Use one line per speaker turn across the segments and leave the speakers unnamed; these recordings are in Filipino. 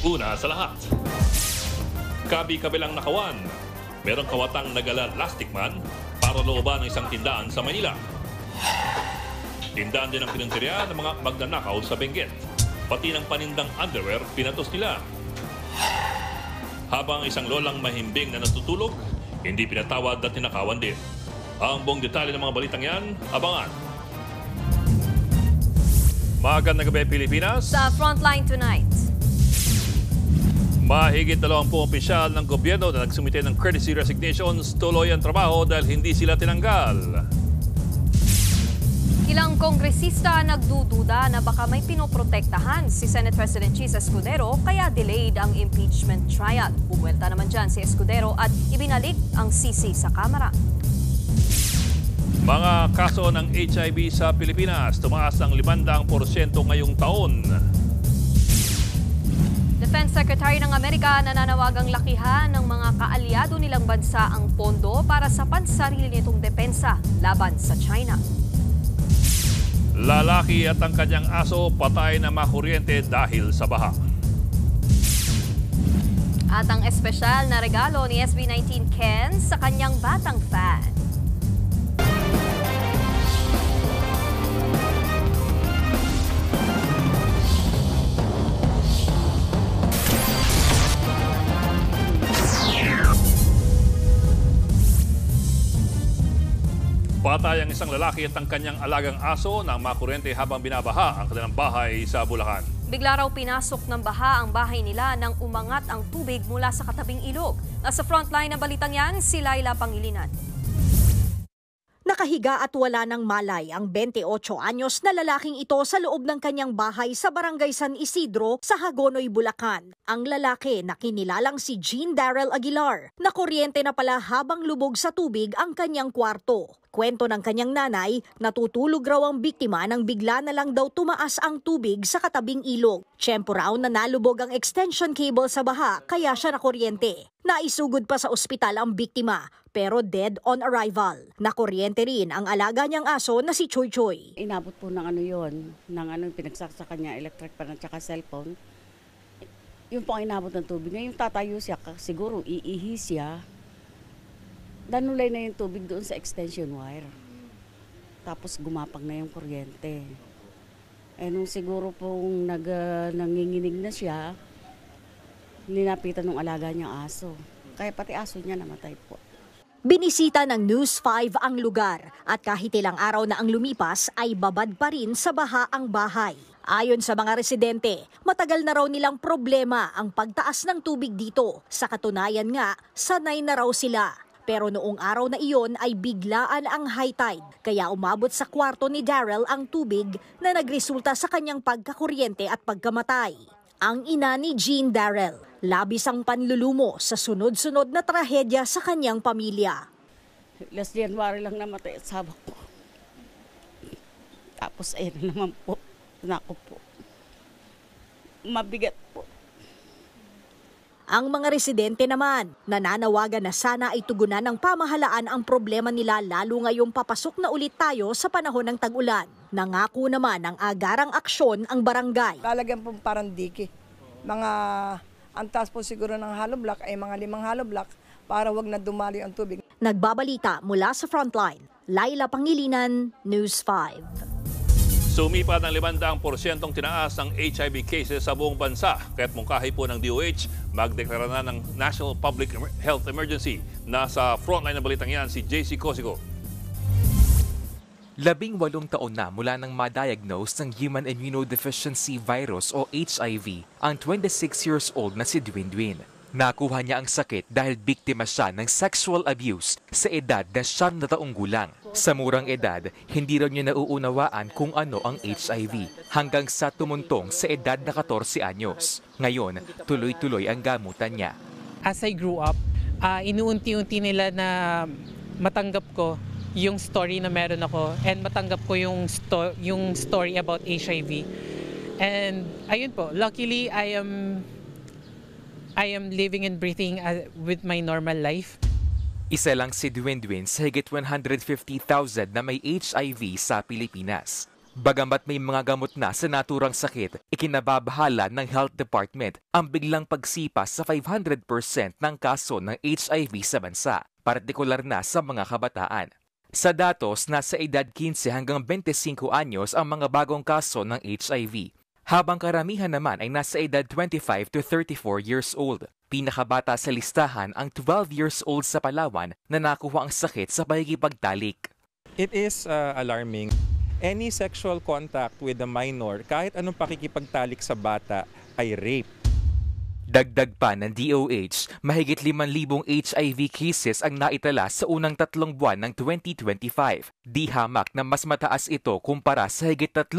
Una sa lahat, kabi-kabilang nakawan, merong kawatang nagala plastic man para looban ng isang tindahan sa Manila. Tindahan din ang pinuntirya ng mga magnanakaw sa Benguet. Pati ng panindang underwear, pinatos nila. Habang isang lolang mahimbing na natutulog, hindi pinatawad at tinakawan din. Ang buong detalye ng mga balitang yan, abangan. Magandang gabi, Pilipinas.
Sa Frontline tonight.
Mahigit 20 opisyal ng gobyerno na nagsumite ng courtesy resignations tuloy ang trabaho dahil hindi sila tinanggal.
Ilang kongresista nagdududa na baka may pinoprotektahan si Senate President Chis Escudero kaya delayed ang impeachment trial. Bumuelta naman dyan si Escudero at ibinalik ang sisi sa Kamara.
Mga kaso ng HIV sa Pilipinas tumaas ng 500% ngayong taon.
Defense Secretary ng Amerika nananawagang lakihan ng mga kaalyado nilang bansa ang pondo para sa pansarili nitong depensa laban sa China.
Lalaki at ang kanyang aso patay na makuryente dahil sa baha.
At ang espesyal na regalo ni SB19 Ken sa kanyang batang fan.
Patay ang isang lalaki at ang kanyang alagang aso nang makuryente habang binabaha ang kanilang bahay sa Bulacan.
Bigla raw pinasok ng baha ang bahay nila nang umangat ang tubig mula sa katabing ilog. Nasa frontline ng balitang yan, si Laila Pangilinan.
Nakahiga at wala ng malay ang 28 anyos na lalaking ito sa loob ng kanyang bahay sa Barangay San Isidro sa Hagonoy, Bulacan. Ang lalaki na kinilalang si Jean Darrell Aguilar, na kuryente na pala habang lubog sa tubig ang kanyang kwarto. Kwento ng kanyang nanay, natutulog raw ang biktima nang bigla na lang daw tumaas ang tubig sa katabing ilog. Tiyempo raw na nalubog ang extension cable sa baha kaya siya nakuryente. Naisugod pa sa ospital ang biktima pero dead on arrival. Nakuryente rin ang alaga niyang aso na si Choy Choy.
Inabot po ng pinagsaksakan niya, electric pan at saka cellphone. Yung po ang inabot ng tubig. Ngayon tatayo siya, siguro iihi siya. Nanulay na yung tubig doon sa extension wire. Tapos gumapang na yung kuryente. Nung siguro pong nanginginig na siya, ninapitan ng alaga niyang aso. Kaya pati aso niya namatay po.
Binisita ng News 5 ang lugar at kahit ilang araw na ang lumipas ay babad pa rin sa baha ang bahay. Ayon sa mga residente, matagal na raw nilang problema ang pagtaas ng tubig dito. Sa katunayan nga, sanay na raw sila. Pero noong araw na iyon ay biglaan ang high tide, kaya umabot sa kwarto ni Darrell ang tubig na nagresulta sa kanyang pagkakuryente at pagkamatay. Ang ina ni Jean Darrell, labis ang panlulumo sa sunod-sunod na trahedya sa kanyang pamilya.
Last January lang namatay at sabak po. Tapos ayun naman po, nako po. Mabigat po.
Ang mga residente naman, nananawagan na sana ay tugunan ng pamahalaan ang problema nila lalo ngayong papasok na ulit tayo sa panahon ng tag-ulan. Nangako naman ng agarang aksyon ang barangay.
Lalagyan po parang dike. Ang taas po siguro ng hollow block ay mga 5 hollow block para wag na dumali ang tubig.
Nagbabalita mula sa Frontline, Laila Pangilinan, News 5.
Sumipad ng 500% tinaas ang HIV cases sa buong bansa. Kaya't mungkahi po ng DOH, magdeklara na ng National Public Health Emergency. Nasa frontline ng balitang yan si JC Cosico.
18 taon na mula nang ma-diagnose ng Human Immunodeficiency Virus o HIV ang 26 years old na si Dwindwin. Nakuha niya ang sakit dahil biktima siya ng sexual abuse sa edad na 9 na taong gulang. Sa murang edad, hindi raw niya nauunawaan kung ano ang HIV hanggang sa tumuntong sa edad na 14 anyos. Ngayon, tuloy-tuloy ang gamutan niya.
As I grew up, inuunti-unti nila na matanggap ko yung story na meron ako and matanggap ko yung story about HIV. And ayun po, luckily I am living and breathing with my normal life.
Isa lang si Dwindwin sa higit 150,000 na may HIV sa Pilipinas. Bagamat may mga gamot na sa naturang sakit, ikinababahala ng Health Department ang biglang pagsipa sa 500% ng kaso ng HIV sa bansa, partikular na sa mga kabataan. Sa datos, nasa edad 15 hanggang 25 anyos ang mga bagong kaso ng HIV, habang karamihan naman ay nasa edad 25 to 34 years old. Pinakabata sa listahan ang 12 years old sa Palawan na nakuha ang sakit sa pakikipagtalik.
It is alarming. Any sexual contact with a minor, kahit anong pakikipagtalik sa bata, ay rape.
Dagdag pa ng DOH, mahigit 5,000 HIV cases ang naitala sa unang 3 buwan ng 2025. Di hamak na mas mataas ito kumpara sa higit 3,000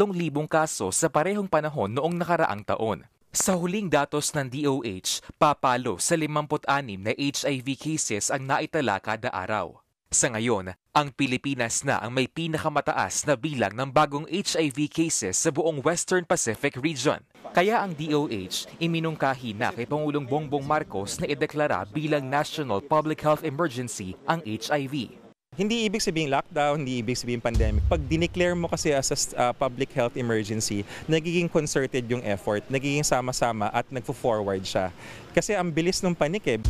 kaso sa parehong panahon noong nakaraang taon. Sa huling datos ng DOH, papalo sa 56 na HIV cases ang naitala kada araw. Sa ngayon, ang Pilipinas na ang may pinakamataas na bilang ng bagong HIV cases sa buong Western Pacific region. Kaya ang DOH iminungkahi na kay Pangulong Bongbong Marcos na ideklara bilang National Public Health Emergency ang HIV.
Hindi ibig sabihin lockdown, hindi ibig sabihin pandemic. Pag dineclare mo kasi as a public health emergency, nagiging concerted yung effort, nagiging sama-sama at nagfo-forward siya. Kasi ang bilis ng panik eh.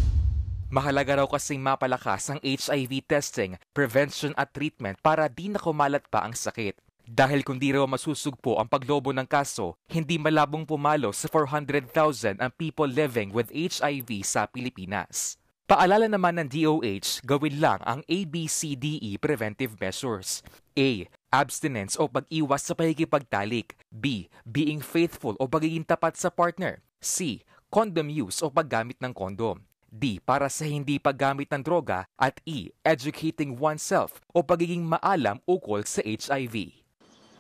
Mahalaga raw kasing mapalakas ang HIV testing, prevention at treatment para di na kumalat pa ang sakit. Dahil kung di raw masusugpo ang paglobo ng kaso, hindi malabong pumalo sa 400,000 ang people living with HIV sa Pilipinas. Paalala naman ng DOH, gawin lang ang ABCDE preventive measures. A. Abstinence o pag-iwas sa pakikipagtalik. B. Being faithful o pagiging tapat sa partner. C. Condom use o paggamit ng kondom. D. Para sa hindi paggamit ng droga. At E. Educating oneself o pagiging maalam ukol sa HIV.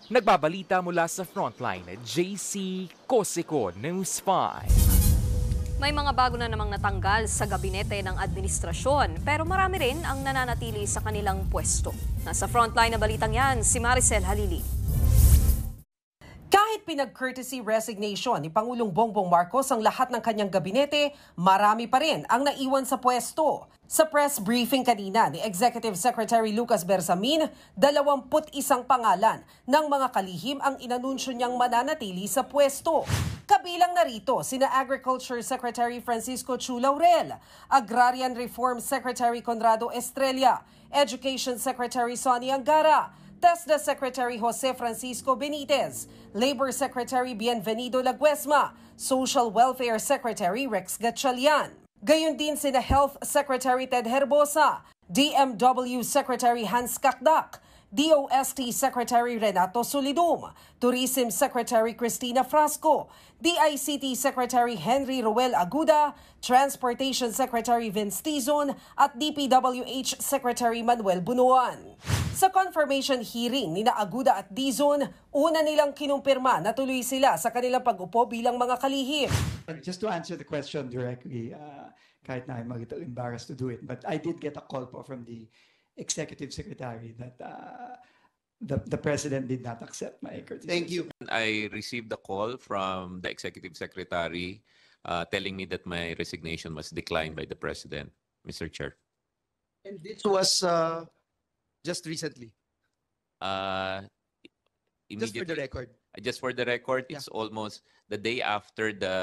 Nagbabalita mula sa Frontline, JC Cosico, News 5.
May mga bago na namang natanggal sa gabinete ng administrasyon pero marami rin ang nananatili sa kanilang pwesto. Nasa Frontline na balitang yan, si Maricel Halili.
Kahit pinag-courtesy resignation ni Pangulong Bongbong Marcos ang lahat ng kanyang gabinete, marami pa rin ang naiwan sa pwesto. Sa press briefing kanina ni Executive Secretary Lucas Bersamin, 21 pangalan ng mga kalihim ang inanunsyo niyang mananatili sa pwesto. Kabilang narito sina Agriculture Secretary Francisco Chu Laurel, Agrarian Reform Secretary Conrado Estrella, Education Secretary Sonny Angara, TESDA Secretary Jose Francisco Benitez, Labor Secretary Bienvenido Laguesma, Social Welfare Secretary Rex Gatchalian. Gayon din sina Health Secretary Ted Herbosa, DMW Secretary Hans Kakdak, DOST Secretary Renato Solidum, Tourism Secretary Cristina Frasco, DICT Secretary Henry Roel Aguda, Transportation Secretary Vince Tizon at DPWH Secretary Manuel Bunuan. Sa confirmation hearing ni Aguda at Dizon, una nilang kinumpirma na tuloy sila sa kanilang pag-upo bilang mga kalihim.
Just to answer the question directly, kahit na I'm a little embarrassed to do it, but I did get a call po from the Executive Secretary that the President did not accept my courtesy.
Thank you. I received a call from the Executive Secretary telling me that my resignation was declined by the President, Mr. Chair.
And this was just recently? Just for the record.
Just for the record, it's almost the day after the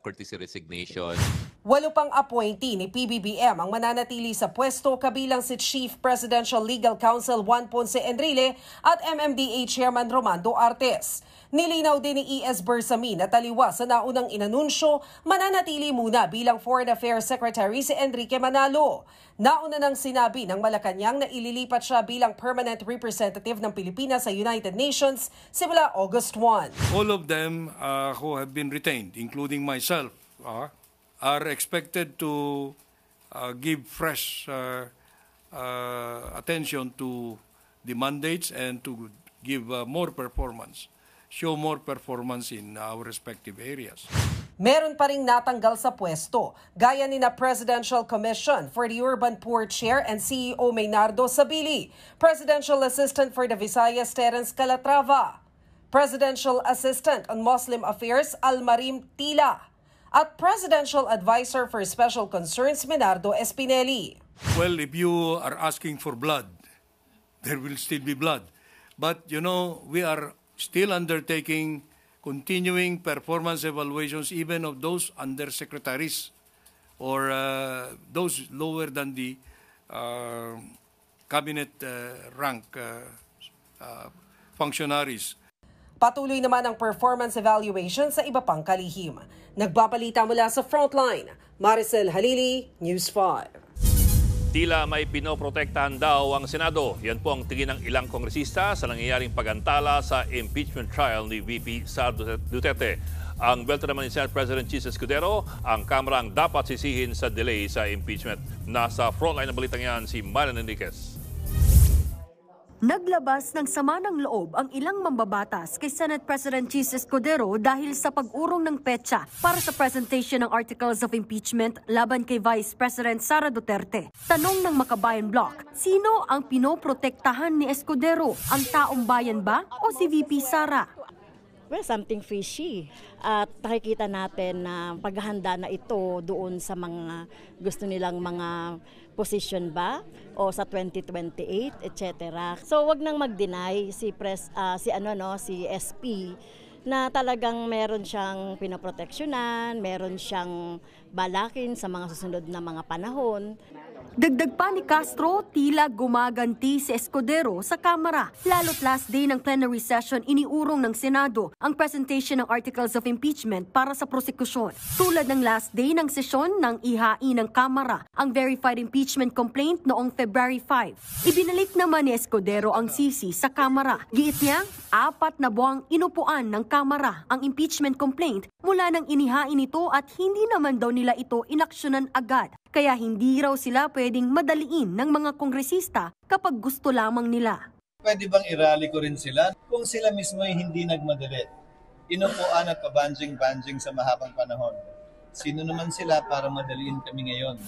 courtesy resignation.
8 pang appointee ni PBBM ang mananatili sa pwesto kabilang si Chief Presidential Legal Counsel Juan Ponce Enrile at MMDA Chairman Romando Artes. Nilinaw din ni E.S. Bersamin na taliwas sa naunang inanunsyo, mananatili muna bilang Foreign Affairs Secretary si Enrique Manalo. Nauna nang sinabi ng Malacanang na ililipat siya bilang Permanent Representative ng Pilipinas sa United Nations simula August 1.
All of them who have been retained, including myself, are expected to give fresh attention to the mandates and to give more performance. Show more performance in our respective areas.
Meron pa ring natanggal sa pwesto, gaya ni na Presidential Commission for the Urban Poor Chair and CEO Maynardo Sabili, Presidential Assistant for the Visayas Terence Calatrava, Presidential Assistant on Muslim Affairs Almarim Tila, at Presidential Advisor for Special Concerns Menardo Espineli.
Well, if you are asking for blood, there will still be blood. But, you know, we are still undertaking continuing performance evaluations even of those undersecretaries or those lower than the cabinet rank functionaries.
Patuloy naman ang performance evaluation sa iba pang kalihim. Nagbabalita mula sa Frontline, Maricel Halili, News 5.
Tila may pinoprotektahan daw ang Senado. Yan po ang tingin ng ilang kongresista sa nangyayaring pagantala sa impeachment trial ni VP Sara Duterte. Ang belta naman ni Senate President Chis Escudero, ang Kamara ang dapat sisihin sa delay sa impeachment. Nasa frontline ng balitang yan si Marian Enriquez.
Naglabas ng sama ng loob ang ilang mambabatas kay Senate President Chis Escudero dahil sa pag-urong ng petsa para sa presentation ng articles of impeachment laban kay Vice President Sara Duterte. Tanong ng Makabayan Bloc, sino ang pinoprotektahan ni Escudero? Ang taong bayan ba o si VP Sara?
Well, something fishy. At nakikita natin na paghahanda na ito doon sa mga gusto nilang mga position ba o sa 2028, etc. So wag nang mag-deny si SP na talagang meron siyang pinoproteksyonan, meron siyang balakin sa mga susunod na mga panahon.
Dagdag pa ni Castro, tila gumaganti si Escudero sa Kamara. Lalo't last day ng plenary session, iniurong ng Senado ang presentation ng articles of impeachment para sa prosekusyon. Tulad ng last day ng sesyon ng ihain ng Kamara ang verified impeachment complaint noong February 5. Ibinalik naman ni Escudero ang sisi sa Kamara. Giit niya, 4 na buwang inupuan ng Kamara ang impeachment complaint mula nang inihain ito at hindi naman daw nila ito inaksyonan agad. Kaya hindi raw sila pwedeng madaliin ng mga kongresista kapag gusto lamang nila.
Pwede bang irally ko rin sila kung sila mismo ay hindi nagmadali? Inupuan at pabanjing-banjing sa mahabang panahon. Sino naman sila para madaliin kami ngayon?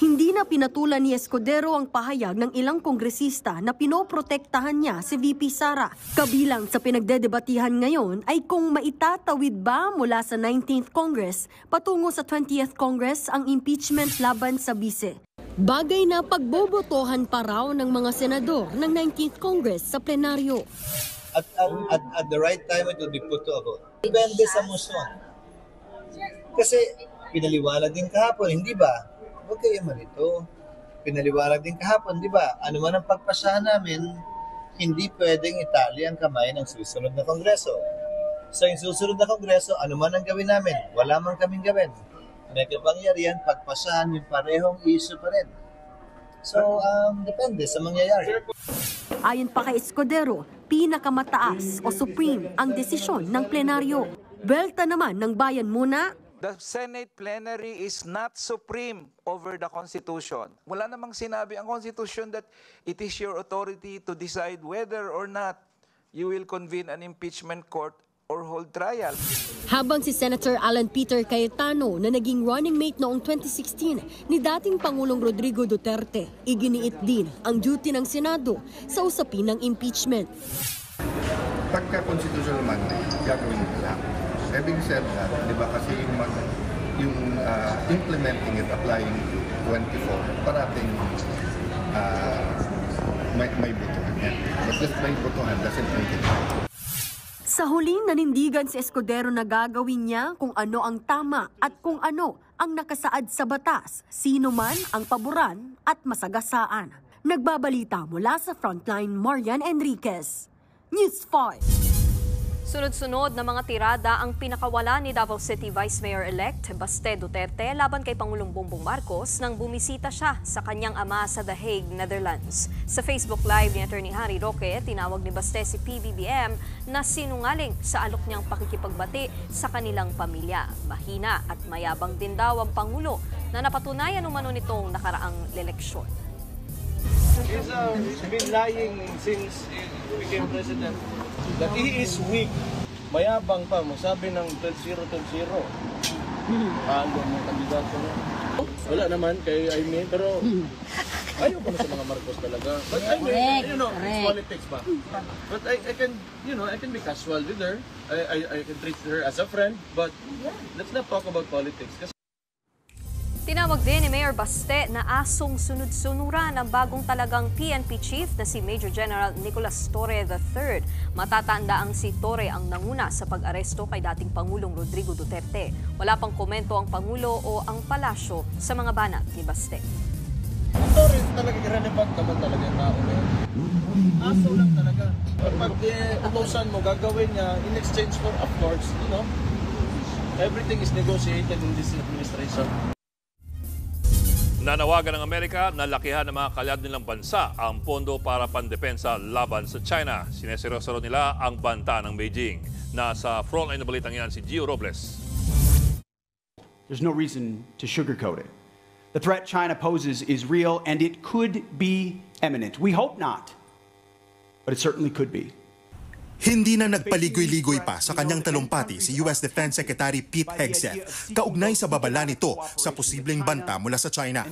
Hindi na pinatulan ni Escudero ang pahayag ng ilang kongresista na pinoprotektahan niya si VP Sara. Kabilang sa pinagdedebatihan ngayon ay kung maitatawid ba mula sa 19th Congress patungo sa 20th Congress ang impeachment laban sa bise. Bagay na pagbobotohan pa raw ng mga senador ng 19th Congress sa plenaryo.
At the right time it will be put to a vote. Depende sa motion. Kasi pinaliwanag din kahapon, hindi ba? Huwag kayo malito. Pinaliwanag din kahapon, di ba? Ano man ang pagpasahan namin, hindi pwedeng itali ang kamay ng susunod na kongreso. So yung susunod na kongreso, ano man ang gawin namin, wala man kaming gawin. May kapangyarihan, pagpasahan yung parehong issue pa rin. So, depende sa mangyayari.
Ayon pa kay Escudero, pinakamataas o supreme ang desisyon ng plenaryo. Belta naman ng Bayan Muna,
the Senate plenary is not supreme over the Constitution. Wala namang sinabi ang Constitution that it is your authority to decide whether or not you will convene an impeachment court or hold trial.
Habang si Senator Alan Peter Cayetano na naging running mate noong 2016 ni dating Pangulong Rodrigo Duterte, iginiit din ang duty ng Senado sa usapin ng impeachment.
Pagka-constitutional naman, gagawin mo lang. Having said that, di ba kasi yung implementing it, applying 24, parating may botohan yan. But just may botohan doesn't make it right.
Sa huling nanindigan si Escudero na gagawin niya kung ano ang tama at kung ano ang nakasaad sa batas, sino man ang paboran at masagasaan. Nagbabalita mula sa Frontline, Marian Enriquez, News 5.
Sunod-sunod na mga tirada ang pinakawala ni Davao City Vice Mayor-elect Baste Duterte laban kay Pangulong Bongbong Marcos nang bumisita siya sa kanyang ama sa The Hague, Netherlands. Sa Facebook Live ni Atty. Harry Roque, tinawag ni Baste si PBBM na sinungaling sa alok niyang pakikipagbati sa kanilang pamilya. Mahina at mayabang din daw ang Pangulo na napatunayan umano nitong nakaraang eleksyon.
He's been lying since he became president. That he is weak. Mayabang pa mo. Sabi ng 12-0. Ano mo kandidato mo? Wala naman kay Aimee, pero ayaw ko na sa mga Marcos talaga. But I mean, you know, it's politics pa. But I can, you know, I can be casual with her. I can treat her as a friend, but let's not talk about politics.
Tinawag din ni Mayor Baste na asong sunod-sunuran ang bagong talagang PNP chief na si Major General Nicolas Torre III. Matatanda ang si Torre ang nanguna sa pag-aresto kay dating Pangulong Rodrigo Duterte. Wala pang komento ang Pangulo o ang palasyo sa mga banat ni Baste.
Torre talaga irrelevant naman talaga yung tao na yun. Aso lang talaga. Pag utosan mo, gagawin niya in exchange for, of course, everything is negotiated in this administration.
Nanawagan ng Amerika na lakihan ng mga kalyad nilang bansa ang pondo para pandepensa laban sa China. Sineseryoso nila ang banta ng Beijing. Nasa frontline na balitang yan si Gio Robles.
There's no reason to sugarcoat it. The threat China poses is real and it could be imminent. We hope not, but it certainly could be.
Hindi na nagpaligoy-ligoy pa sa kanyang talumpati si US Defense Secretary Pete Hegseth kaugnay sa babala nito sa posibleng banta mula sa China.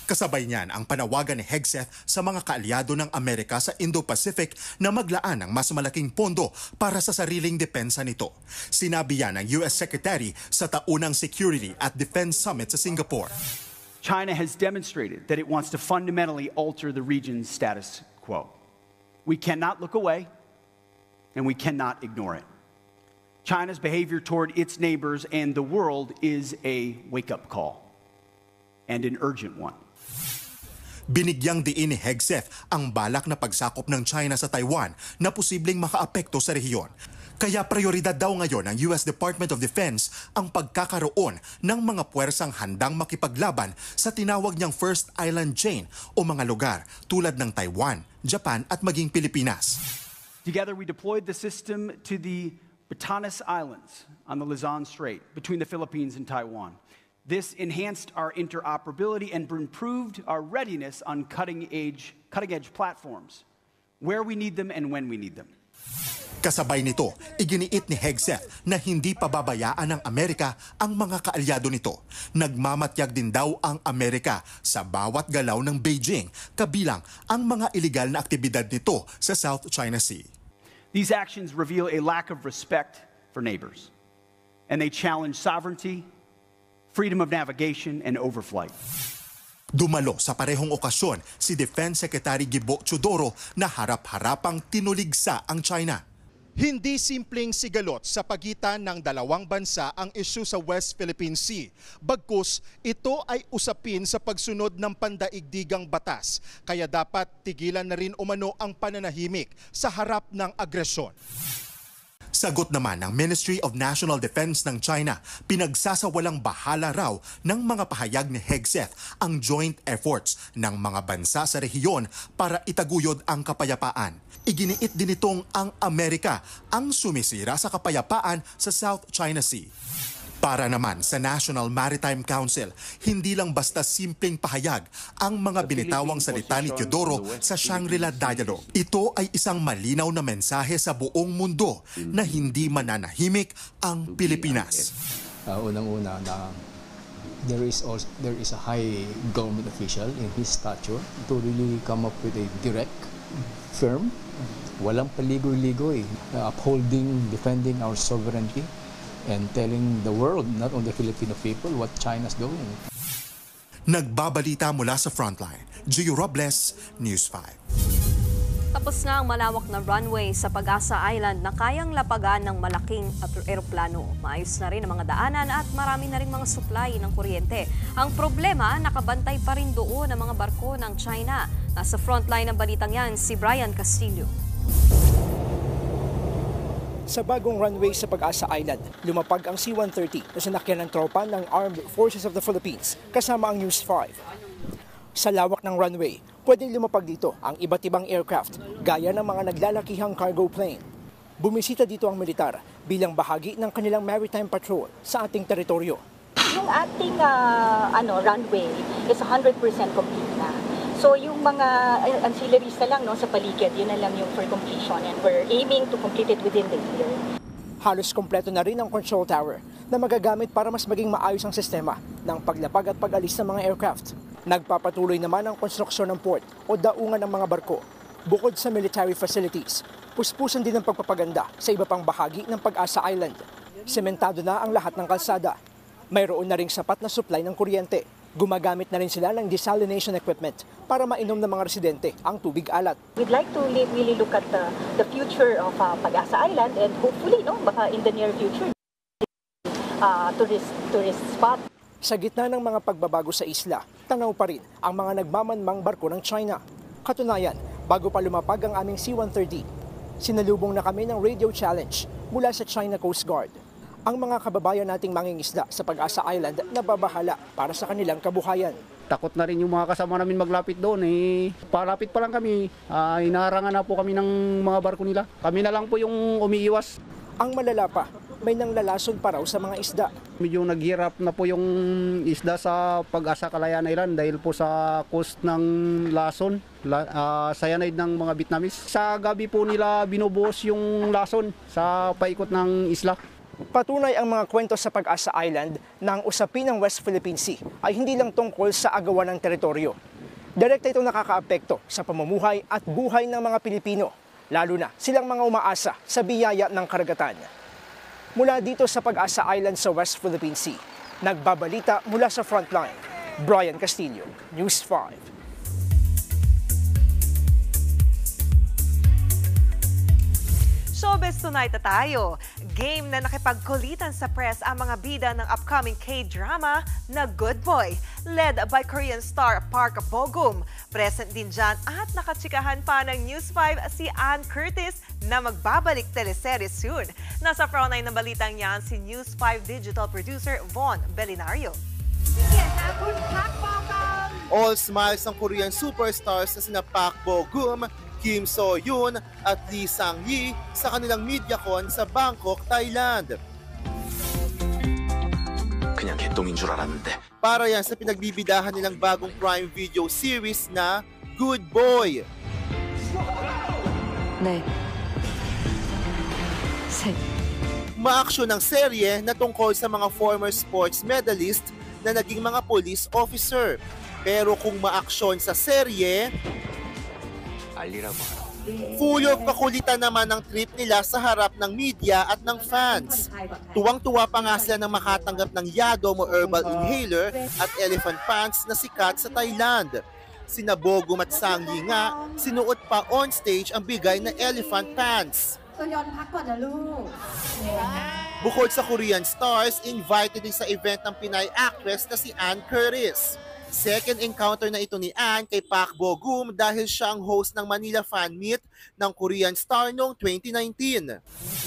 Kasabay niyan ang panawagan ni Hegseth sa mga kaalyado ng Amerika sa Indo-Pacific na maglaan ng mas malaking pondo para sa sariling depensa nito. Sinabi yan ng US Secretary sa taunang Security at Defense Summit sa Singapore.
China has demonstrated that it wants to fundamentally alter the region's status quo. We cannot look away. And we cannot ignore it. China's behavior toward its neighbors and the world is a wake-up call, and an urgent one.
Binigyang diin ni Hegseth ang balak na pagsakop ng China sa Taiwan na posibleng makaapekto sa rehiyon. Kaya prioridad daw ngayon ng US Department of Defense ang pagkakaroon ng mga puwersang handang makipaglaban sa tinawag niyang First Island Chain o mga lugar tulad ng Taiwan, Japan at maging Pilipinas.
Together, we deployed the system to the Batanes Islands on the Luzon Strait between the Philippines and Taiwan. This enhanced our interoperability and improved our readiness on cutting-edge platforms, where we need them and when we need them.
Kasabay nito, iginiit ni Hegseth na hindi pababayaan ng Amerika ang mga kaalyado nito. Nagmamatyag din daw ang Amerika sa bawat galaw ng Beijing, kabilang ang mga iligal na aktibidad nito sa South China Sea.
These actions reveal a lack of respect for neighbors, and they challenge sovereignty, freedom of navigation, and overflight.
Dumalo sa parehong okasyon si Defense Secretary Gibo Teodoro na harap-harapang tinuligsa ang China. Hindi simpleng sigalot sa pagitan ng dalawang bansa ang isyu sa West Philippine Sea. Bagkus, ito ay usapin sa pagsunod ng pandaigdigang batas. Kaya dapat tigilan na rin umano ang pananahimik sa harap ng agresyon. Sagot naman ng Ministry of National Defense ng China, pinagsasawalang bahala raw ng mga pahayag ni Hegseth ang joint efforts ng mga bansa sa rehiyon para itaguyod ang kapayapaan. Iginiit din itong ang Amerika ang sumisira sa kapayapaan sa South China Sea. Para naman sa National Maritime Council, hindi lang basta simpleng pahayag ang mga binitawang salita ni Teodoro sa Shangri-La Dialogue. Ito ay isang malinaw na mensahe sa buong mundo na hindi mananahimik ang Pilipinas.
Unang-una na there is a high government official in his stature to really come up with a direct, firm, walang paligoy-ligoy, upholding, defending our sovereignty, and telling the world, not only the Filipino people, what China's doing.
Nagbabalita mula sa Frontline, Gio Robles, News 5.
Tapos na ang malawak na runway sa Pag-asa Island na kayang lapagan ng malaking eroplano. Maayos na rin ang mga daanan at marami na rin mga supply ng kuryente. Ang problema, nakabantay pa rin doon ang mga barko ng China. Nasa frontline ng balitang yan, si Brian Castillo.
Sa bagong runway sa Pag-asa Island, lumapag ang C-130 na sinakyan ng tropa ng Armed Forces of the Philippines kasama ang News 5. Sa lawak ng runway, pwedeng lumapag dito ang iba't ibang aircraft gaya ng mga naglalakihang cargo plane. Bumisita dito ang militar bilang bahagi ng kanilang maritime patrol sa ating teritoryo.
Yung ating runway is 100% complete na. So yung mga ancillaries na lang sa paligid, yun na lang yung for completion and we're aiming to complete it within the year.
Halos kompleto na rin ang control tower na magagamit para mas maging maayos ang sistema ng paglapag at pag-alis ng mga aircraft. Nagpapatuloy naman ang konstruksyon ng port o daungan ng mga barko. Bukod sa military facilities, puspusan din ang pagpapaganda sa iba pang bahagi ng Pag-asa Island. Sementado na ang lahat ng kalsada. Mayroon na ring sapat na supply ng kuryente. Gumagamit na rin sila ng desalination equipment para mainom ng mga residente ang tubig alat.
We'd like to really look at the future of Pag-asa Island and hopefully, baka in the near future, tourist spot.
Sa gitna ng mga pagbabago sa isla, tanaw pa rin ang mga nagmamanmang barko ng China. Katunayan, bago pa lumapag ang aming C-130, sinalubong na kami ng radio challenge mula sa China Coast Guard. Ang mga kababayan nating mangingisda sa Pag-asa Island na babahala para sa kanilang kabuhayan.
Takot na rin yung mga kasama namin maglapit doon. Palapit pa lang kami, inaharangan na po kami ng mga barko nila. Kami na lang po yung umiiwas.
Ang malala pa, may nanglalason pa raw sa mga isda.
Medyo naghirap na po yung isda sa Pag-asa Kalayaan Island dahil po sa coast ng lason, cyanide ng mga Vietnamese. Sa gabi po nila binubuhos yung lason sa paikot ng isla.
Patunay ang mga kwento sa Pag-asa Island na ang usapin ng West Philippine Sea ay hindi lang tungkol sa agawan ng teritoryo. Direkta ito nakakaapekto sa pamumuhay at buhay ng mga Pilipino, lalo na silang mga umaasa sa biyaya ng karagatan. Mula dito sa Pag-asa Island sa West Philippine Sea, nagbabalita mula sa Frontline, Brian Castillo, News 5.
Showbiz tonight na tayo. Game na nakipagkulitan sa press ang mga bida ng upcoming K-drama na Good Boy, led by Korean star Park Bo-gum. Present din dyan at nakachikahan pa ng News 5 si Ann Curtis na magbabalik teleserye soon. Nasa frontline ng balitang yan si News 5 digital producer Von Belinario.
All smiles ang Korean superstars na sina Park Bo-gum, Kim So-yoon at Lee Sang-yi sa kanilang MediaCon sa Bangkok, Thailand.
그냥 개똥인 줄 알았는데.
Para yan sa pinagbibidahan nilang bagong Prime Video series na Good Boy.
네.
Maaksyon ng serye na tungkol sa mga former sports medalist na naging mga police officer. Pero kung maaksyon sa serye, full of kakulitan naman ang trip nila sa harap ng media at ng fans. Tuwang-tuwa pa nga sila nang makatanggap ng Yadom o herbal inhaler at elephant pants na sikat sa Thailand. Sina Bo-gum at Sang-yi nga, sinuot pa on stage ang bigay na elephant pants. Bukod sa Korean stars, invited din sa event ng Pinay actress na si Ann Curtis. Second encounter na ito ni Ann kay Park Bo-gum dahil siya ang host ng Manila Fan Meet ng Korean star noong 2019.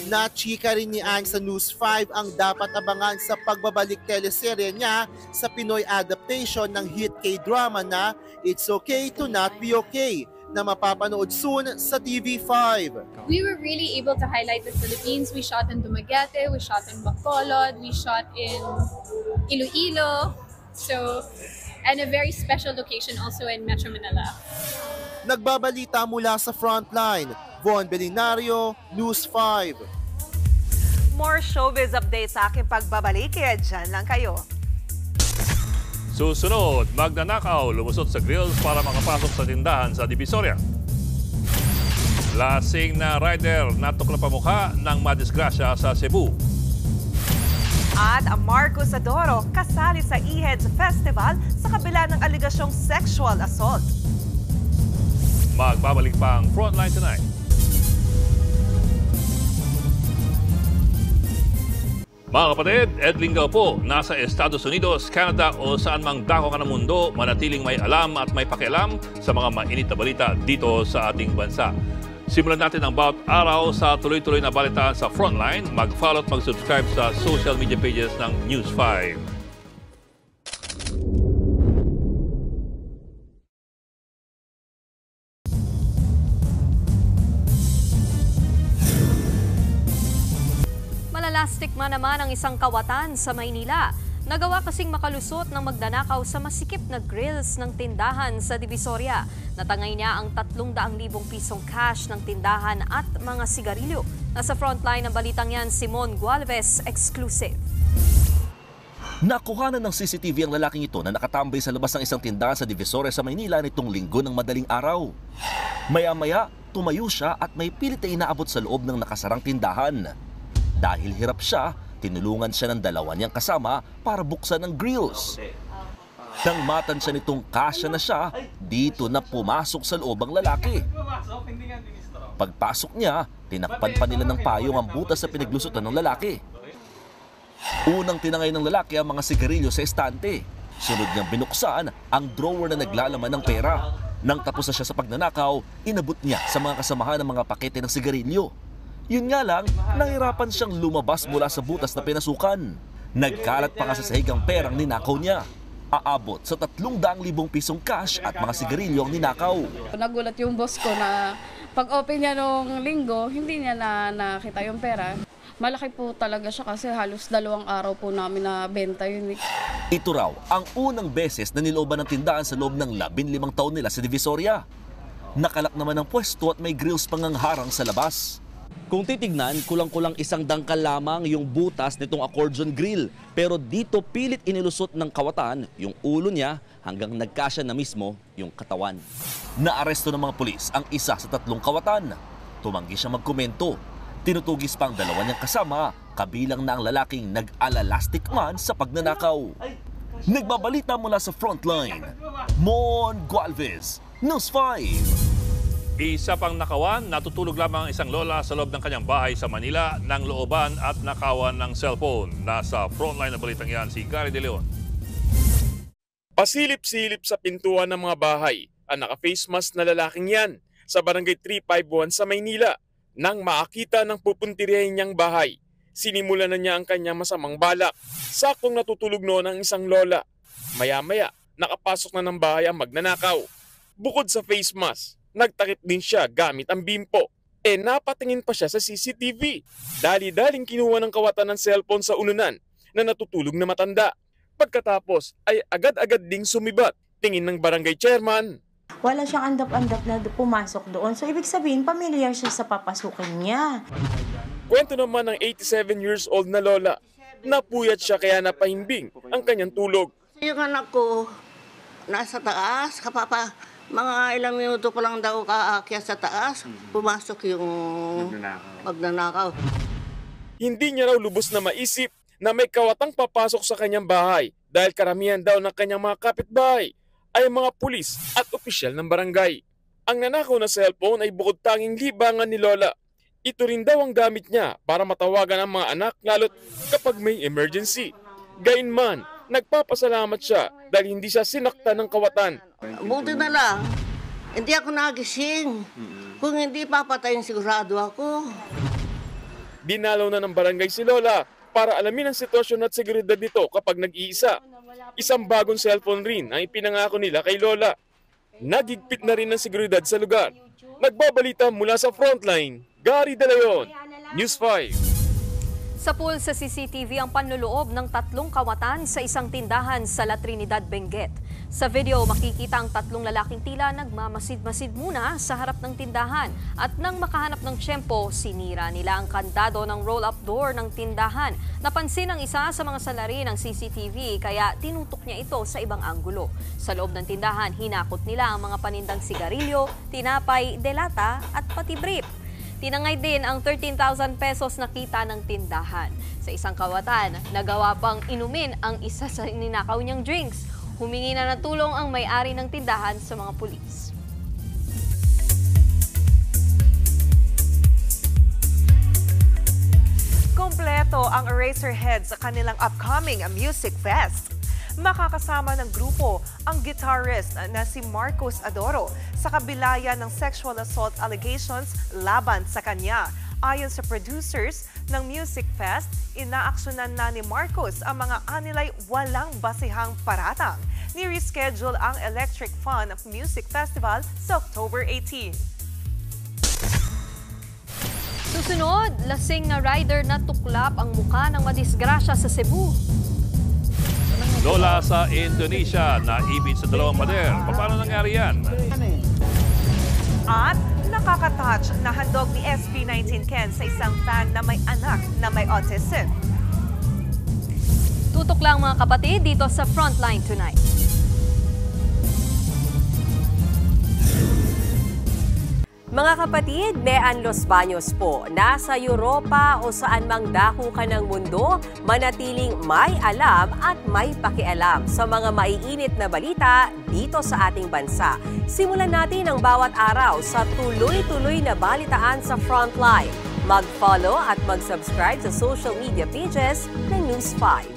Nachika rin ni Ann sa News 5 ang dapat abangan sa pagbabalik teleserye niya sa Pinoy adaptation ng hit K-drama na It's Okay to Not Be Okay na mapapanood soon sa TV5.
We were really able to highlight the Philippines. We shot in Dumaguete, we shot in Bacolod, we shot in Iloilo. And a very special location also in Metro Manila.
Nagbabalita mula sa Frontline, Von Belinario, News 5.
More showbiz updates sa aking pagbabalik, kaya dyan lang kayo.
Susunod, magnanakaw, lumusot sa grills para makapasok sa tindahan sa Divisoria. Lasing na rider natok na pamukha ng madisgrasya sa Cebu.
At ang Marcos Adoro kasali sa EHEDS Festival sa kabila ng aligasyong sexual assault.
Magbabalik pa ang Frontline tonight. Mga kapatid, Ed Lingao po, nasa Estados Unidos, Canada o saan mang dako ka ng mundo, manatiling may alam at may pakialam sa mga mainit na balita dito sa ating bansa. Simulan natin ang bawat araw sa tuloy-tuloy na balitaan sa Frontline. Mag-follow at mag-subscribe sa social media pages ng News 5.
Malalastikma naman ang isang kawatan sa Maynila. Nagawa kasing makalusot ng magnanakaw sa masikip na grills ng tindahan sa Divisoria. Natangay niya ang 300,000 pisong cash ng tindahan at mga sigarilyo. Nasa frontline ng balitang yan, Simon Gualvez, exclusive.
Nakuhanan ng CCTV ang lalaking ito na nakatambay sa labas ng isang tindahan sa Divisoria sa Maynila nitong linggo ng madaling araw. Maya-maya, tumayo siya at may pilit na inaabot sa loob ng nakasarang tindahan. Dahil hirap siya, tinulungan siya ng dalawa niyang kasama para buksan ang grills. Nang matansya nitong kasya na siya, dito na pumasok sa loob ang lalaki. Pagpasok niya, tinakpan pa nila ng payong ang butas sa pinaglusutan ng lalaki. Unang tinangay ng lalaki ang mga sigarilyo sa estante. Sunod niyang binuksan ang drawer na naglalaman ng pera. Nang tapos na siya sa pagnanakaw, inabot niya sa mga kasamahan ng mga pakete ng sigarilyo. Yun nga lang, nahirapan siyang lumabas mula sa butas na pinasukan. Nagkalat pa nga sa sahig ang perang ninakaw niya. Aabot sa 300,000 pisong cash at mga sigarilyo ang ninakaw.
Nagulat yung boss ko na pag-open niya nung linggo, hindi niya na nakita yung pera. Malaki po talaga siya kasi halos 2 araw po namin na benta yun.
Ito raw ang unang beses na nilooban ng tindahan sa loob ng 15 taon nila sa Divisoria. Nakalak naman ang pwesto at may grills pang harang sa labas. Kung titignan, kulang-kulang 1 dangkal lamang yung butas nitong accordion grill. Pero dito pilit inilusot ng kawatan yung ulo niya hanggang nagkasya na mismo yung katawan. Naaresto ng mga pulis ang isa sa 3 kawatan. Tumanggi siya magkomento. Tinutugis pa ang 2 niyang kasama, kabilang na ang lalaking nag-alalastic man sa pagnanakaw. Nagbabalita mula sa Frontline, Mon Gualvez, News 5.
Isa pang nakawan, natutulog lamang ang isang lola sa loob ng kanyang bahay sa Manila nang looban at nakawan ng cellphone. Nasa Frontline na balitang yan si Gary De Leon.
Pasilip-silip sa pintuan ng mga bahay ang naka-face mask na lalaking yan sa Barangay 351 sa Maynila. Nang makakita ng pupuntirihin niyang bahay, sinimula na niya ang kanyang masamang balak. Saktong natutulog noon ang isang lola. Maya-maya, nakapasok na ng bahay ang magnanakaw. Bukod sa face mask, nagtakip din siya gamit ang bimpo. Napatingin pa siya sa CCTV. Dali-daling kinuha ng kawatan ng cellphone sa ununan na natutulog na matanda. Pagkatapos ay agad-agad ding sumibat. Tingin ng barangay chairman.
Wala siyang andap-andap na pumasok doon. So, ibig sabihin, familiar siya sa papasukin niya.
Kwento naman ng 87 years old na lola. Napuyat siya kaya napahimbing ang kanyang tulog.
Yung anak ko, nasa taas, mga ilang minuto pa lang daw kaakyat sa taas, pumasok yung magnanakaw.
Hindi niya raw lubos na maisip na may kawatang papasok sa kanyang bahay dahil karamihan daw ng kanyang mga kapitbahay ay mga pulis at opisyal ng barangay. Ang nanakaw na cellphone ay bukod tanging libangan ni Lola. Ito rin daw ang gamit niya para matawagan ang mga anak lalo't kapag may emergency. Gayunman, nagpapasalamat siya dahil hindi siya sinaktan ng kawatan.
Buti na lang, hindi ako nagising. Kung hindi papatayin sigurado ako.
Dinalaw na ng barangay si Lola para alamin ang sitwasyon at seguridad nito kapag nag-iisa. Isang bagong cellphone rin ang ipinangako nila kay Lola. Nagigpit na rin ng seguridad sa lugar. Nagbabalita mula sa Frontline, Gary De Leon, News 5.
Sa pool sa CCTV ang panloloob ng 3 kawatan sa isang tindahan sa La Trinidad, Benguet. Sa video, makikita ang 3 lalaking tila nagmamasid-masid muna sa harap ng tindahan at nang makahanap ng tiyempo, sinira nila ang kandado ng roll-up door ng tindahan. Napansin ng isa sa mga salarin ng CCTV kaya tinutok niya ito sa ibang anggulo. Sa loob ng tindahan, hinakot nila ang mga panindang sigarilyo, tinapay, delata at pati brief. Tinangay din ang 13,000 pesos na kita ng tindahan. Sa isang kawatan, nagawa pang inumin ang isa sa ninakaw niyang drinks. Humingi na ng tulong ang may-ari ng tindahan sa mga pulis.
Kompleto ang Eraserheads sa kanilang upcoming Music Fest. Makakasama ng grupo ang guitarist na si Marcos Adoro sa kabilayan ng sexual assault allegations laban sa kanya. Ayon sa producers ng Music Fest, inaaksyonan na ni Marcos ang mga anilay walang basihang paratang. Ni-reschedule ang Electric Fun Music Festival sa October 18.
Susunod, lasing na rider na tuklap ang mukha ng madisgrasya sa Cebu.
Lola sa Indonesia na ibig sa 2 pader. Paano nangyari yan?
At nakaka-touch na handog ni SB19 Ken sa isang fan na may anak na may autism.
Tutok lang mga kapatid dito sa Frontline Tonight.
Mga kapatid, Mean Los Baños po. Nasa Europa o saan mang dako ka ng mundo, manatiling may alam at may pakialam sa mga maiinit na balita dito sa ating bansa. Simulan natin ang bawat araw sa tuloy-tuloy na balitaan sa Frontline. Mag-follow at mag-subscribe sa social media pages ng News 5.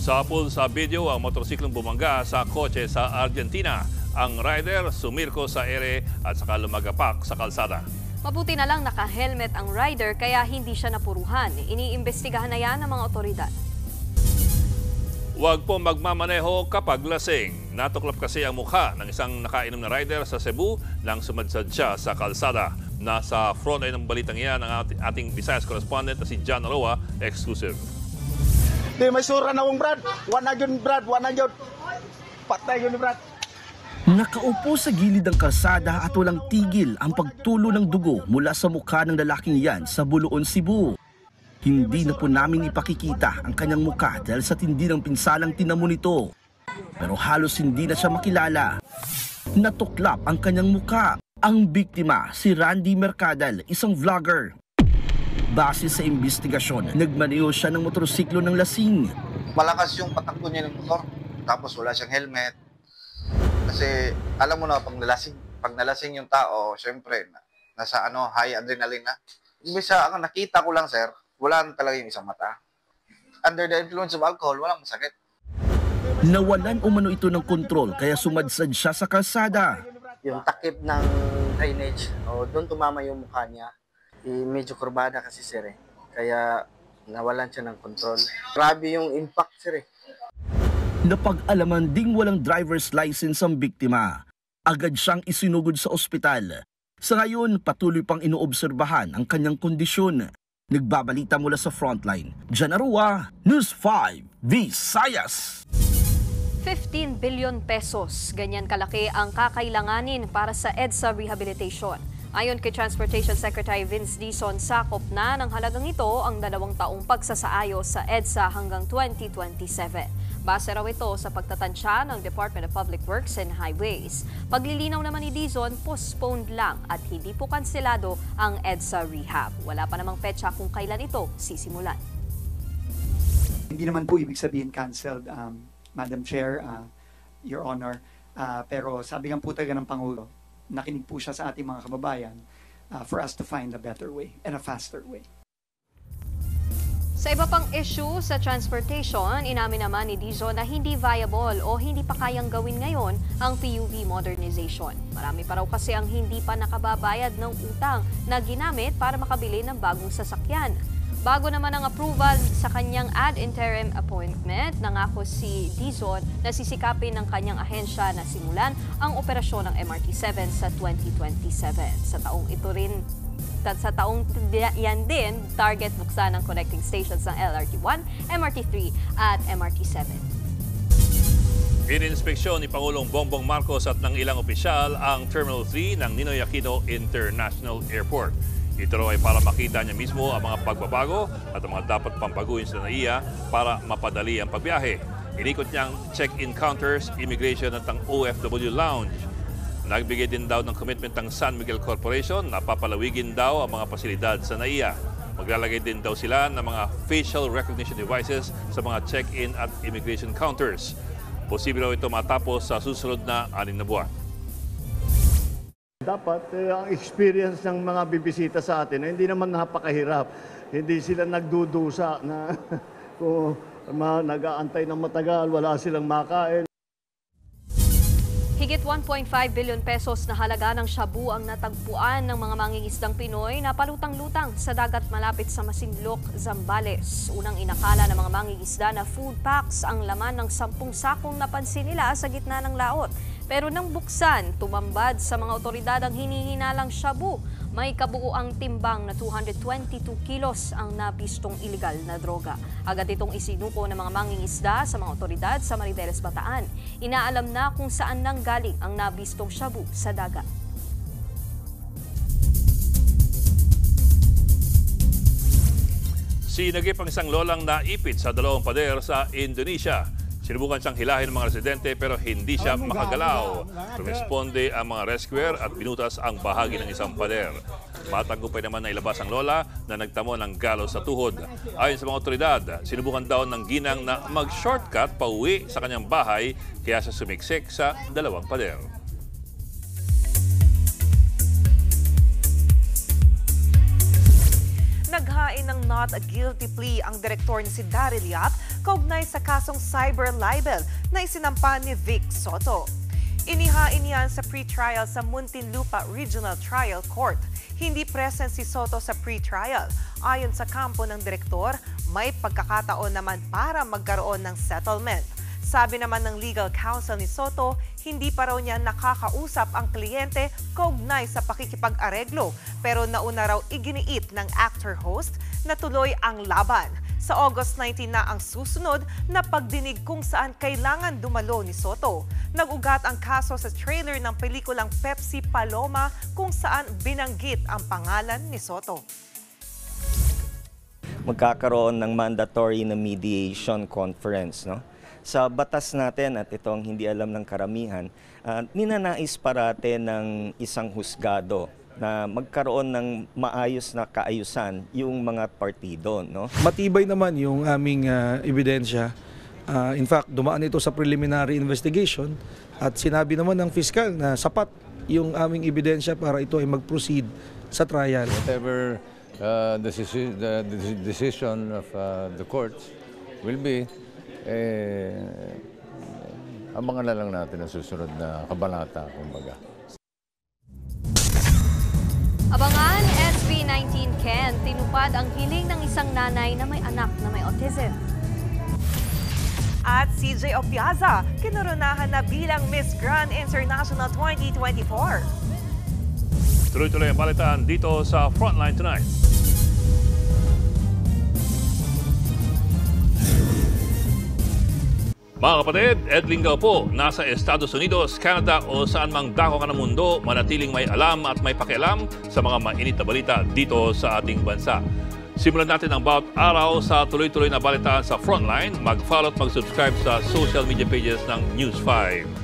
Sapul sa video ang motorsiklong bumangga sa kotse sa Argentina. Ang rider sumirko sa ere at saka lumagapak sa kalsada.
Mabuti na lang naka-helmet ang rider kaya hindi siya napuruhan. Iniimbestigahan na yan ng mga otoridad.
Huwag po magmamaneho kapag lasing. Natuklap kasi ang mukha ng isang nakainom na rider sa Cebu nang sumadsad siya sa kalsada. Nasa frontline ng balitang yan ang ating Visayas correspondent na si John Aroa, exclusive.
Di may sura na akong Brad. Wala yun Brad, wala yun. Patay yun Brad.
Nakaupo sa gilid ng kalsada at walang tigil ang pagtulo ng dugo mula sa mukha ng lalaking yan sa Buluon, Cebu. Hindi na po namin ipakikita ang kanyang mukha dahil sa tindi ng pinsalang tinamo nito. Pero halos hindi na siya makilala. Natuklap ang kanyang mukha. Ang biktima, si Randy Mercadal, isang vlogger. Base sa investigasyon, nagmaneho siya ng motorsiklo ng lasing.
Malakas yung patakbo niya ng motor, tapos wala siyang helmet. Kasi alam mo na, pag nalasing yung tao, syempre, nasa high adrenaline na. Imbisa, ang nakita ko lang, sir, wala na talaga yung isang mata. Under the influence of alcohol, walang masakit.
Nawalan umano ito ng kontrol, kaya sumadsad siya sa kalsada.
Yung takip ng drainage, doon tumama yung mukha niya. Medyo kurbada kasi sir kaya nawalan siya ng kontrol. Grabe yung impact sir
Napag-alaman ding walang driver's license ang biktima. Agad siyang isinugod sa ospital. Sa ngayon, patuloy pang inoobserbahan ang kanyang kondisyon. Nagbabalita mula sa Frontline. John Aroa, News 5, Visayas.
15 billion pesos. Ganyan kalaki ang kakailanganin para sa EDSA rehabilitation. Ayon kay Transportation Secretary Vince Dizon, sakop na ng halagang ito ang 2 taong pagsasaayos sa EDSA hanggang 2027. Base raw ito sa pagtatansya ng Department of Public Works and Highways. Paglilinaw naman ni Dizon, postponed lang at hindi po kanselado ang EDSA rehab. Wala pa namang petsa kung kailan ito sisimulan.
Hindi naman po ibig sabihin canceled, Madam Chair, Your Honor. Pero sabi nga po talaga ng Pangulo, nakinig po siya sa ating mga kababayan for us to find a better way and a faster way.
Sa iba pang issue sa transportation, inamin naman ni Dizon na hindi viable o hindi pa kayang gawin ngayon ang PUV modernization. Marami pa raw kasi ang hindi pa nakababayad ng utang na ginamit para makabili ng bagong sasakyan. Bago naman ang approval sa kanyang ad interim appointment, nangako si Dizon na sisikapin ng kanyang ahensya na simulan ang operasyon ng MRT-7 sa 2027. Sa taong yan din, target buksan ng connecting stations ng LRT-1, MRT-3 at MRT-7.
Ininspeksyon ni Pangulong Bongbong Marcos at ng ilang opisyal ang Terminal 3 ng Ninoy Aquino International Airport. Ito raw ay para makita niya mismo ang mga pagbabago at ang mga dapat pampaguhin sa NAIA para mapadali ang pagbiyahe. Inikot niyang check-in counters, immigration at ang OFW lounge. Nagbigay din daw ng commitment ng San Miguel Corporation na papalawigin daw ang mga pasilidad sa NAIA. Maglalagay din daw sila ng mga facial recognition devices sa mga check-in at immigration counters. Posible raw ito matapos sa susunod na 6 na buwan.
Dapat ang experience ng mga bibisita sa atin hindi naman napakahirap. Hindi sila nagdudusa na kung nag-aantay ng matagal, wala silang makain.
Higit 1.5 billion pesos na halaga ng shabu ang natagpuan ng mga mangingisdang Pinoy na palutang-lutang sa dagat malapit sa Masinloc, Zambales. Unang inakala ng mga mangingisda na food packs ang laman ng 10 sakong napansin nila sa gitna ng laot. Pero nang buksan, tumambad sa mga otoridad ang hinihinalang shabu. May kabuuang timbang na 222 kilos ang nabistong iligal na droga. Agad itong isinuko ng mga mangingisda sa mga otoridad sa Maribeles, Bataan. Inaalam na kung saan nanggaling ang nabistong shabu sa dagat.
Sinagip ang isang lolang naipit sa dalawang pader sa Indonesia. Sinubukan siyang hilahin ng mga residente pero hindi siya makagalaw. Rumisponde ang mga rescuer at binutas ang bahagi ng isang pader. Matagumpay naman na ilabas ang lola na nagtamo ng galos sa tuhod. Ayon sa mga otoridad, sinubukan daw ng ginang na mag-shortcut pauwi sa kanyang bahay kaya siya sumiksik sa dalawang pader.
Naghain ng not a guilty plea ang direktor na si Daryl Yap kaugnay sa kasong cyber libel na isinampa ni Vic Soto. Inihain yan sa pre-trial sa Muntinlupa Regional Trial Court. Hindi present si Soto sa pre-trial. Ayon sa kampo ng direktor, may pagkakataon naman para magkaroon ng settlement. Sabi naman ng legal counsel ni Soto, hindi pa raw niya nakakausap ang kliyente kaugnay sa pakikipag-areglo pero nauna raw iginiit ng actor-host na tuloy ang laban. Sa August 19 na ang susunod na pagdinig kung saan kailangan dumalo ni Soto. Nag-ugat ang kaso sa trailer ng pelikulang Pepsi Paloma kung saan binanggit ang pangalan ni Soto.
Magkakaroon ng mandatory na mediation conference, no? Sa batas natin, at ito ang hindi alam ng karamihan, ninanais parate ng isang husgado na magkaroon ng maayos na kaayusan yung mga partido. No?
Matibay naman yung aming ebidensya. In fact, dumaan ito sa preliminary investigation at sinabi naman ng fiscal na sapat yung aming ebidensya para ito ay mag-proceed sa trial.
Whatever the decision of the courts will be, abangan na lang natin ang susunod na kabanata, kumbaga.
Abangan, SB 19 Ken, tinupad ang hiling ng isang nanay na may anak na may autism.
At CJ Opiaza, kinoronahan na bilang Miss Grand International 2024.
Tuloy-tuloy ang balitaan dito sa Frontline Tonight. Mga kapatid, Ed Lingaw po, nasa Estados Unidos, Canada o saan mang dako ka ng mundo, manatiling may alam at may pakialam sa mga mainit na balita dito sa ating bansa. Simulan natin ang bawat araw sa tuloy-tuloy na balitaan sa Frontline. Mag-follow at mag-subscribe sa social media pages ng News 5.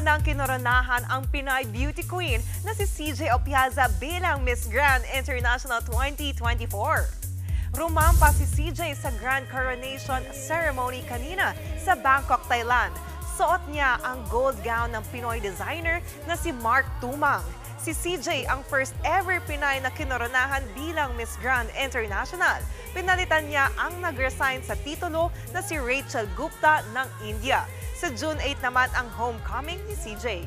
Nang kinoronahan ang Pinay Beauty Queen na si CJ Opiaza bilang Miss Grand International 2024. Rumampa si CJ sa Grand Coronation Ceremony kanina sa Bangkok, Thailand. Suot niya ang gold gown ng Pinoy designer na si Mark Tumang. Si CJ ang first ever Pinay na kinoronahan bilang Miss Grand International. Pinalitan niya ang nag-resign sa titulo na si Rachel Gupta ng India. Sa June 8 naman ang homecoming ni CJ.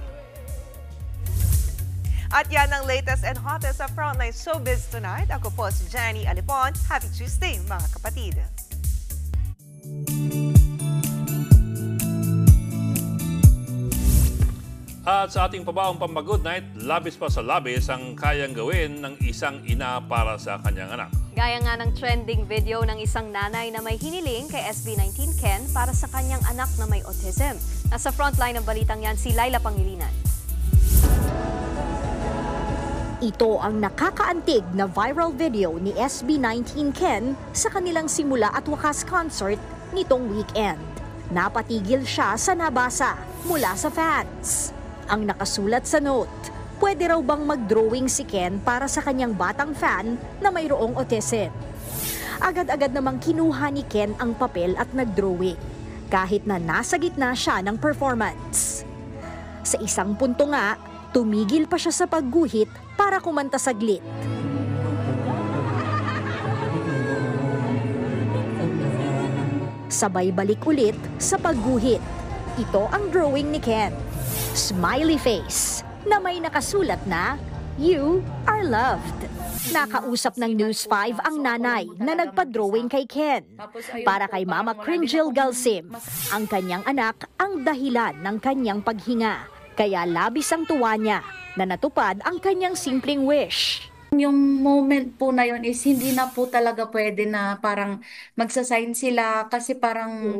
At yan ang latest and hottest sa Frontline Showbiz Tonight. Ako po si Jenny Alipon. Happy Tuesday mga kapatid.
At sa ating pabaong pamag-good night, labis pa sa labis ang kayang gawin ng isang ina para sa kanyang anak.
Gaya nga ng trending video ng isang nanay na may hiniling kay SB19 Ken para sa kanyang anak na may autism. Nasa frontline ng balitang yan si Laila Pangilinan.
Ito ang nakakaantig na viral video ni SB19 Ken sa kanilang simula at wakas concert nitong weekend. Napatigil siya sa nabasa mula sa fans. Ang nakasulat sa note, pwede raw bang mag-drawing si Ken para sa kanyang batang fan na mayroong autism. Agad-agad namang kinuha ni Ken ang papel at nag-drawing, kahit na nasa gitna siya ng performance. Sa isang punto nga, tumigil pa siya sa pagguhit para kumanta saglit. Sabay balik ulit sa pagguhit. Ito ang drawing ni Ken. Smiley face na may nakasulat na, "You are loved." Nakausap ng News 5 ang nanay na nagpa-drawing kay Ken. Para kay Mama Krinjil Galsim, ang kanyang anak ang dahilan ng kanyang paghinga. Kaya labis ang tuwa niya na natupad ang kanyang simpleng wish.
Yung moment po na yun is hindi na po talaga pwede na parang magsasign sila kasi parang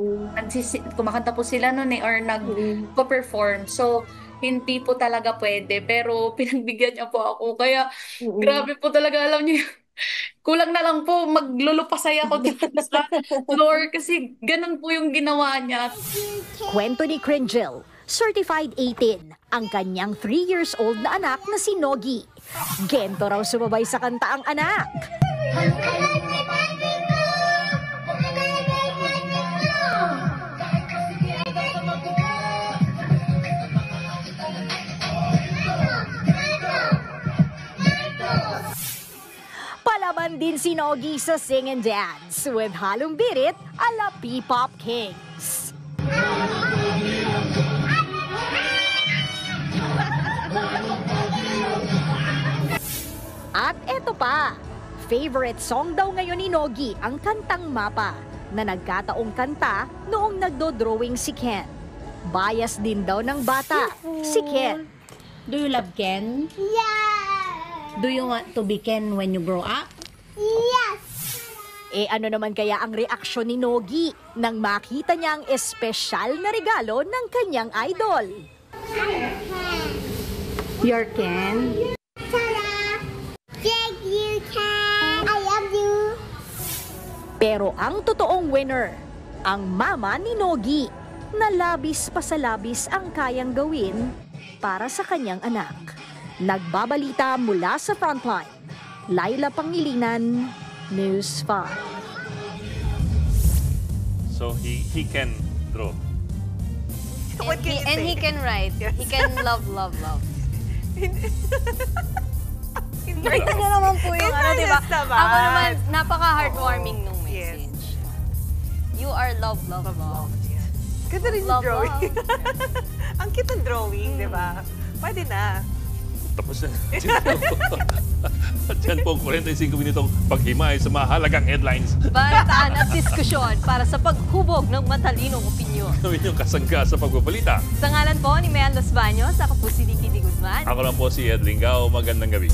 kumakanta po sila noon or nag-perform. So, hindi po talaga pwede. Pero pinagbigyan niya po ako. Kaya grabe po talaga, alam niyo, kulang na lang po maglulupasay ako doon sa floor kasi ganun po yung ginawa niya.
Kwento ni Cringel, certified 18, ang kanyang 3 years old na anak na si Nogi. Gento raw sumabay sa kanta ang anak. Palaban din si Nogi sa sing and dance with halong birit ala P-Pop Kings. At eto pa, favorite song daw ngayon ni Nogi ang kantang Mapa na nagkataong kanta noong nagdo-drawing si Ken. Bias din daw ng bata, si Ken.
Do you love Ken?
Yeah!
Do you want to be Ken when you grow up?
Yes! Ano naman kaya ang reaksyon ni Nogi nang makita niya ang espesyal na regalo ng kanyang idol?
Your Ken?
Thank you, Ken! I love you! Pero ang totoong winner, ang mama ni Nogi, na labis pa sa labis ang kayang gawin para sa kanyang anak. Nagbabalita mula sa Frontline, Laila Pangilinan, News 5.
So he can draw.
And he can write. He can love. Ganito na naman po yung ano, diba? Ako naman, napaka-heartwarming nung message. You are love.
Ganda rin yung drawing. Ang cute ng drawing, di ba? Pwede na.
Tapos na. At yan po ang 45 minutong paghimay sa mahalagang headlines.
Balitaan at diskusyon para sa paghubog ng matalinong opinyon.
Gawin yung kasangga sa pagbabalita.
Sa ngalan po ni Mayan Los Baños, ako po si Dicky Di Guzman.
Ako lang po si Ed Lingao. Magandang gabi.